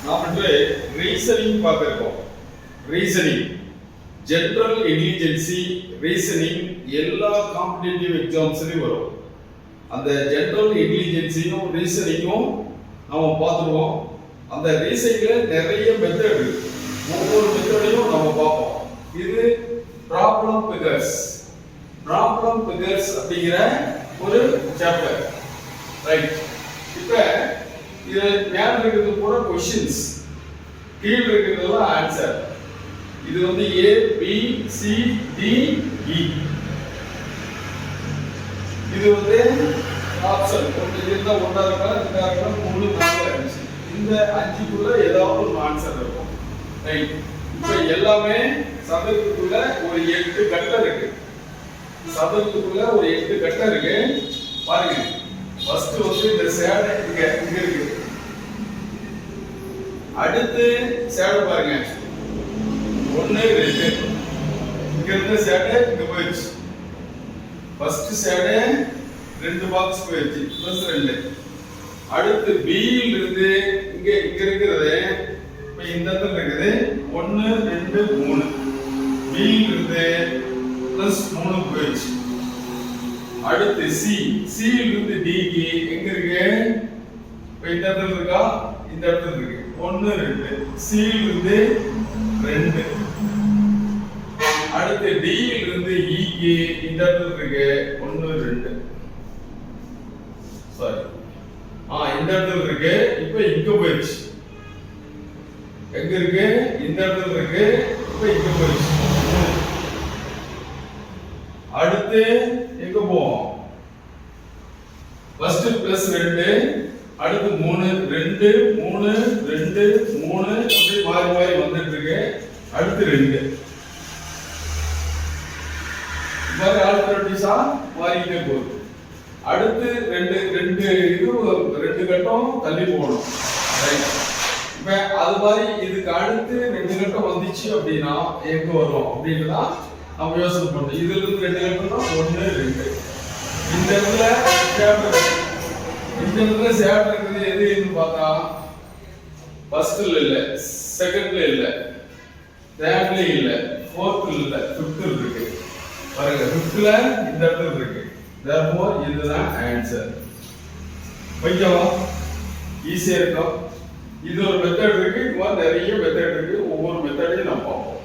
நாம் இன்று ரீசனிங் பார்க்க இருக்கோம். ரீசனிங், ஜெனரல் இன்டெலிஜென்சி ரீசனிங் எல்லா காம்படிட்டிவ் எக்ஸாம்ஸ்லயும் வரும். அந்த ஜெனரல் இன்டெலிஜென்சியும் ரீசனிங்கும் நாம பார்த்துருவோம். அந்த ரீசனிங்ல நிறைய மெத்தட் இருக்கு. ஒவ்வொரு மெத்தடையும் நம்ம பார்ப்போம். இது ப்ராப்ளம் ஃபிகர்ஸ். ப்ராப்ளம் ஃபிகர்ஸ் அப்படிங்கிற ஒரு சாப்டர், ரைட்? இப்ப இது மேல இருக்கிறது கூட क्वेश्चंस, கீழ இருக்கிறதெல்லாம் ஆன்சர். இது வந்து A B C D E. இது வந்து ஆப்ஷன் ஒன்று இருந்தா ஒன்றா இருக்கலாம், ரெண்டா இருக்கலாம், மூணு நாலு அஞ்சு. இந்த அஞ்சுக்குள்ள ஏதாவது ஒரு ஆன்சர் இருக்கும், ரைட்? இப்ப எல்லாமே சதுரத்துக்குள்ள ஒரு 8 கட்டம் இருக்கு. சதுரத்துக்குள்ள ஒரு 8 கட்டம் இருக்கு. பாருங்க, ஃபர்ஸ்ட் வந்து இந்த சேடை இங்க இருக்கு. அடுத்து சேடை பாருங்க, 1 2. இங்க இருந்த சேடை இங்க போயிடுச்சு. ஃபர்ஸ்ட் சேடை 2 பாக்ஸ் போயிடுச்சு, ப்ளஸ் 2. அடுத்து B ல இருந்து இங்க இருக்கிறது இப்ப இந்த இடத்துல இருக்குது 1 2 3. B ல இருந்து ப்ளஸ் 3 போயிடுச்சு. அடுத்து C ல இருந்து D க்கு எங்க இருக்கு? இப்ப இந்த இடத்துல இருக்கா? இந்த இடத்துல இருக்கு 1 2. C ல இருந்து 2. அடுத்து D ல இருந்து E க்கு இந்த இடத்துல இருக்கு 1 2. சாரி, இந்த இடத்துல இருக்கு. இப்ப இங்க போயிடுச்சு. எங்க இருக்கு? இந்த இடத்துல இருக்கு. இப்ப இங்க போயிடுச்சு. அடுத்து எங்க போவோம்? ஃபர்ஸ்ட் பிளஸ் 2, அடுத்து 3 2 3 2 3 அப்படியே மாறி மாறி வந்துட்டு இருக்கு. அடுத்து 2 மாதிரி ஆல்டர்னேட்டிவ்ஸா மாறிட்டே போகுது. அடுத்து 2 கட்டம் தள்ளி போகணும், ரைட்? இப்ப அது மாதிரி இதுக்கு அடுத்து 2 கட்டம் வந்துச்சு அப்படின்னா எங்க வரும் அப்படின்னா நம்ம யோசனை பண்ணணும். இதுல இருந்து 2 கட்டம்னா 1 2. இந்த இடத்துல சேப்டர், இந்த இடத்துல சேப்டர் இருக்குது எதுன்னு பார்த்தா ஃபர்ஸ்ட்ல இல்ல, செகண்ட்ல இல்ல, தேர்ட்ல இல்ல, ஃபோர்த்ல இல்ல, ஃபிஃப்த்ல இருக்கு. பாருங்க, ஃபிஃப்த்ல இந்த இடத்துல இருக்கு. therefore இதுதான் ஆன்சர். ஓகேவா? ஈஸியா இருக்கும். இது ஒரு மெத்தட் இருக்கு. இது மாதிரி நிறைய மெத்தட் இருக்கு. ஒவ்வொரு மெத்தடையும் நம்ம பார்ப்போம்.